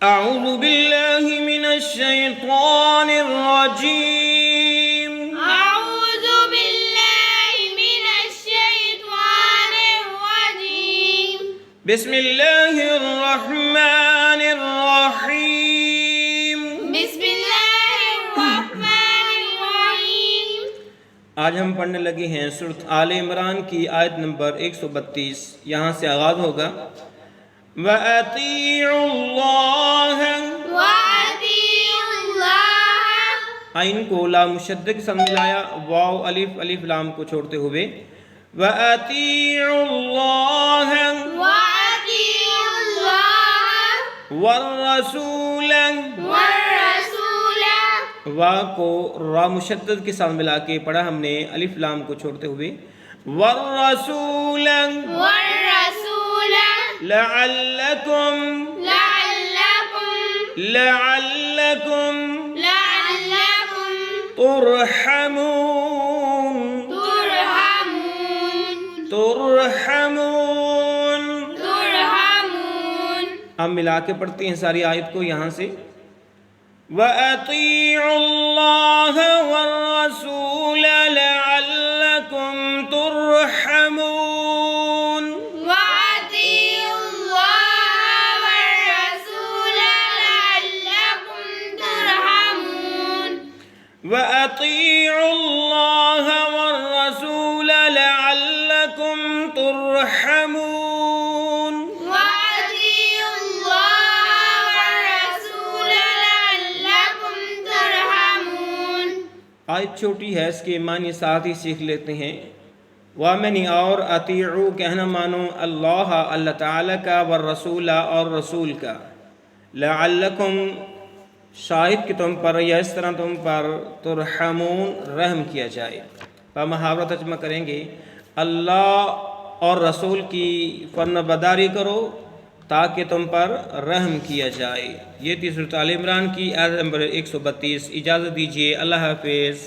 أعوذ بالله من الشيطان الرجيم. أعوذ بالله من الشيطان الرجيم. بسم الله الرحمن الرحيم. بسم الله الرحمن الرحيم. آج ہم پڑھنے لگے ہیں سورۃ آل عمران کی آیت نمبر 132. یہاں سے آغاز ہوگا وَأَطِيعُوا اللَّهَ. وَأَطِيعُوا اللَّهَ. عین کو لام مشدد کے ساتھ ملایا، واو الف الف لام کو چھوڑتے ہوئے وَأَطِيعُوا اللَّهَ وَأَطِيعُوا اللَّهَ وَالرَّسُولَ. وَالرَّسُولَ. وا کو را مشدد کے ساتھ ملا کے پڑھا ہم نے الف لام کو چھوڑتے ہوئے وَالرَّسُولَ وَالرَّسُولَ لَعَلَّكُمْ لَعَلَّكُمْ تُرْحَمُونَ. اب ملا کے پڑھتے ہیں ساری آیت کو یہاں سے وَأَطِيعُوا اللَّهَ وَالرَّسُولَ لَعَلَّكُمْ تُرْحَمُونَ. وَأَطِيعُوا اللَّهَ وَالرَّسُولَ لَعَلَّكُمْ تُرْحَمُونَ. وَأَطِيعُوا اللَّهَ وَالرَّسُولَ لَعَلَّكُمْ تُرْحَمُونَ. وَأَطِيعُوا اللَّهَ وَالرَّسُولَ لَعَلَّكُمْ تُرْحَمُونَ. آیت چھوٹی ہے، اس کے معنی ساتھ ہی سیکھ لیتے ہیں. وَمَنِ اور اطیعو کہنا مانو اللہ اللہ تعالیٰ کا، والرسول اور رسول کا، لعلکم شاہد کہ تم پر یا اس طرح تم پر ترحمون رحم کیا جائے. محاورہ ترجمہ کریں گے اللہ اور رسول کی فرما برداری کرو تاکہ تم پر رحم کیا جائے. یہ تھی سورۃ آل عمران کی آیت نمبر 132. اجازت دیجیے، اللہ حافظ.